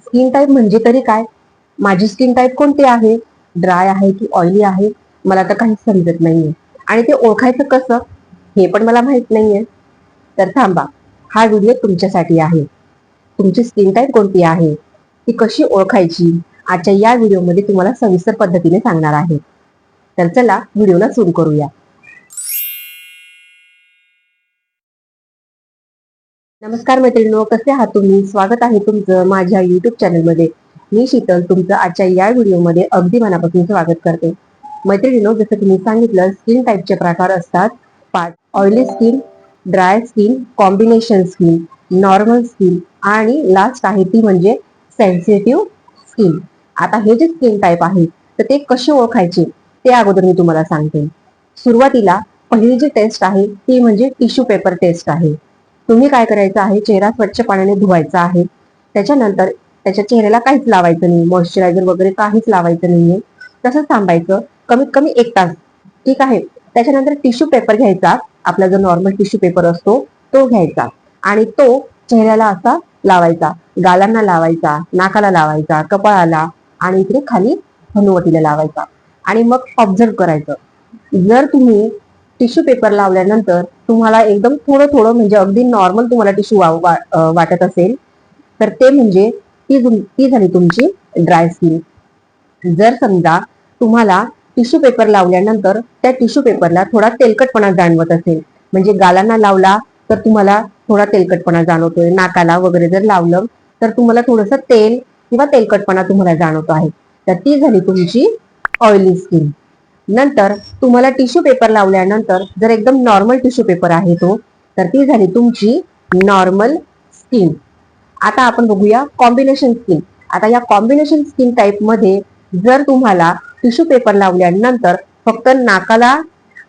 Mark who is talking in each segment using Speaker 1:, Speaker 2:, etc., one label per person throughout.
Speaker 1: Skin type म्हणजे तरी काय? माझी स्किन टाईप कोणती आहे? ड्राय आहे की ऑइली आहे? मला तर काहीच समजत नाहीये. आणि ते ओळखायचं कसं हे पण मला माहित नाहीये. तर थांबा, हा व्हिडिओ तुमच्यासाठी आहे. तुमची स्किन टाईप कोणती आहे, ती कशी ओळखायची, आजच्या या व्हिडिओमध्ये तुम्हाला सविस्तर पद्धतीने सांगणार आहे. तर चला व्हिडिओला सुरू करूया. नमस्कार मैत्रिणींनो, कसे आहात तुम्ही? स्वागत आहे तुमचं माझ्या युट्यूब चॅनलमध्ये. मी शीतल तुमचं आजच्या या व्हिडिओमध्ये अगदी मनापासून स्वागत करते. मैत्रिणींनो, जसं तुम्ही सांगितलं, स्किन टाईपचे प्रकार असतात 5. Oily skin, dry skin, combination skin, normal skin आणि लास्ट आहे ती म्हणजे सेन्सिटिव्ह स्किन. आता हे जे स्किन टाईप आहे तर ते कसे ओळखायचे ते अगोदर मी तुम्हाला सांगते. सुरुवातीला पहिली जी टेस्ट आहे ती म्हणजे टिश्यू पेपर टेस्ट आहे. तुम्ही काय करायचं आहे, चेहरा स्वच्छ पाण्याने धुवायचा आहे. त्याच्यानंतर त्याच्या चेहऱ्याला काहीच लावायचं नाही, मॉइश्चरायझर वगैरे काहीच लावायचं नाहीये. तसंच थांबायचं कमीत कमी 1 तास. ठीक आहे. त्याच्यानंतर टिश्यू पेपर घ्यायचा, आपला जो नॉर्मल टिश्यू पेपर असतो तो घ्यायचा आणि तो चेहऱ्याला असा लावायचा, गालांना लावायचा, नाकाला लावायचा, कपाळाला आणि इकडे खाली हनुवटीला लावायचा आणि मग ऑब्झर्व करायचं. जर तुम्ही टिश्यू पेपर लावल्यानंतर तुम्हाला एकदम थोडं थोडं म्हणजे अगदी नॉर्मल तुम्हाला टिश्यू वाटत असेल तर ते म्हणजे ती झाली तुमची ड्राय स्किन. जर समजा तुम्हाला टिश्यू पेपर लावल्यानंतर त्या टिश्यू पेपरला थोडा तेलकटपणा जाणवत असेल, म्हणजे गालांना लावला तर तुम्हाला थोडा तेलकटपणा जाणवतोय, नाकाला वगैरे जर लावलं तर तुम्हाला थोडंसं तेल किंवा तेलकटपणा तुम्हाला जाणवतो आहे, तर ती झाली तुमची ऑइली स्किन. नंतर तुम्हाला टिश्यू पेपर लावल्यानंतर जर एकदम नॉर्मल टिश्यू पेपर आहे तो, तर ती झाली तुमची नॉर्मल स्किन. आता आपण बघूया कॉम्बिनेशन स्किन. आता या कॉम्बिनेशन स्किन टाईप मध्ये जर तुम्हाला टिश्यू पेपर लावल्यानंतर फक्त नाकाला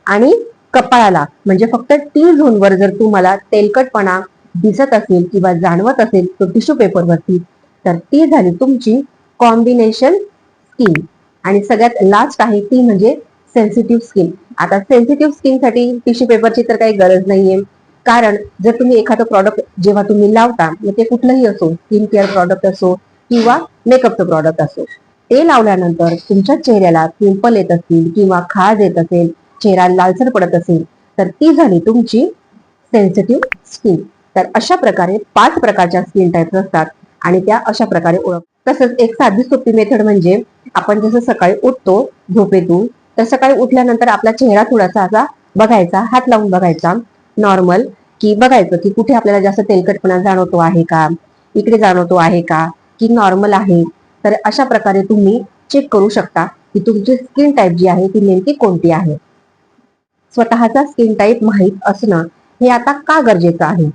Speaker 1: आणि कपाळाला म्हणजे फक्त टी झोनवर जर तुम्हाला तेलकटपणा दिसत असेल किंवा जाणवत असेल तो टिश्यू पेपरवरती, तर ती झाली तुमची कॉम्बिनेशन स्किन. आणि सगळ्यात लास्ट आहे ती म्हणजे सेन्सिटिव्ह स्किन. आता सेन्सिटिव्ह स्किनसाठी टिश्यू पेपरची तर काही गरज नाहीये, कारण जर तुम्ही एखादं प्रॉडक्ट जेव्हा तुम्ही लावता, मग ते कुठलंही असो, स्किन केअर प्रॉडक्ट असो किंवा मेकअपचं प्रॉडक्ट असो, ते लावल्यानंतर तुमच्या चेहऱ्याला पिंपल येत असतील किंवा खाज येत असेल, चेहरा लालसर पडत असेल, तर ती झाली तुमची सेन्सिटिव्ह स्किन. तर अशा प्रकारे 5 प्रकारच्या स्किन टाईप्स असतात आणि त्या अशा प्रकारे ओळख. तसंच एक साधी सोपी मेथड म्हणजे आपण जसं सकाळी उठतो झोपेतून, तर सकाळी उठल्यानंतर आपला चेहरा थोडासा असा बघायचा, हात लावून बघायचा नॉर्मल, की बघायचं की कुठे आपल्याला जास्त तेलकटपणा जाणवतो आहे का, इकडे जाणवतो आहे का, की नॉर्मल आहे. तर अशा प्रकारे तुम्ही चेक करू शकता की तुमची स्किन टाईप जी आहे ती नेमकी कोणती आहे. स्वतःचा स्किन टाईप माहीत असणं हे आता का गरजेचं आहे?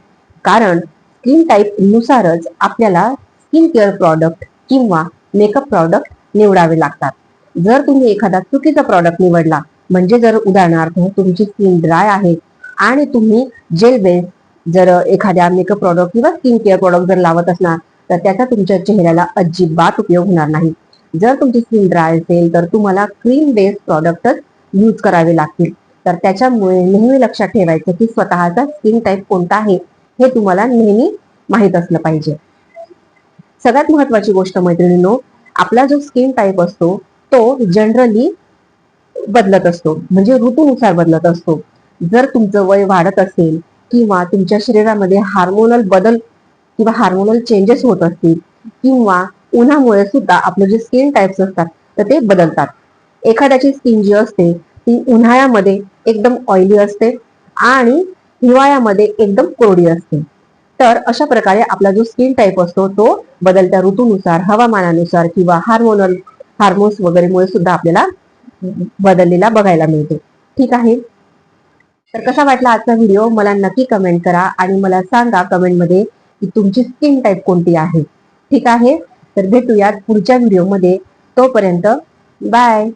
Speaker 1: कारण स्किन टाईप नुसारच आपल्याला स्किन केअर प्रॉडक्ट किंवा मेकअप प्रॉडक्ट निवडावे लागतात. जर तुम्ही एखादा चुकीचा प्रॉडक्ट निवडला, म्हणजे जर उदाहरणार्थ तुमची स्किन ड्राय आहे आणि तुम्ही जेल बेस जर एखाद्या मेकअप प्रॉडक्ट किंवा स्किन केअर प्रॉडक्ट जर लावत असणार, तर त्याचा तुमच्या चेहऱ्याला अजिबात उपयोग होणार नाही. जर तुमची स्किन ड्राय असेल तर तुम्हाला क्रीम बेस्ड प्रॉडक्टच यूज करावे लागतील. तर त्याच्यामुळे नेहमी लक्षात ठेवायचं की स्वतःचा स्किन टाईप कोणता आहे हे तुम्हाला नेहमी माहीत असलं पाहिजे. सगळ्यात महत्वाची गोष्ट मैत्रिणींनो, आपला जो स्किन टाईप असतो तो जनरली बदलत असतो, म्हणजे ऋतूनुसार बदलत असतो. जर तुमचं वय वाढत असेल किंवा तुमच्या शरीरामध्ये हार्मोनल बदल किंवा हार्मोनल चेंजेस होत असतील किंवा उन्हामुळे सुद्धा आपले जे स्किन टाईप्स असतात तर ते बदलतात. एखाद्याची स्किन जी असते ती उन्हाळ्यामध्ये एकदम ऑइली असते आणि हिवाळ्यामध्ये एकदम कोरडी असते. तर अशा प्रकारे आपला जो स्किन टाईप असतो तो बदलत्या ऋतूनुसार, हवामानानुसार किंवा हार्मोन्स वगैरेमुळे सुद्धा आपल्याला बदललेला बघायला मिळतो. ठीक आहे. तर कसा वाटला आजचा व्हिडिओ मला नक्की कमेंट करा आणि मला सांगा कमेंटमध्ये की तुमची स्किन टाईप कोणती आहे. ठीक आहे. तर भेटूयात पुढच्या व्हिडिओमध्ये. तोपर्यंत बाय.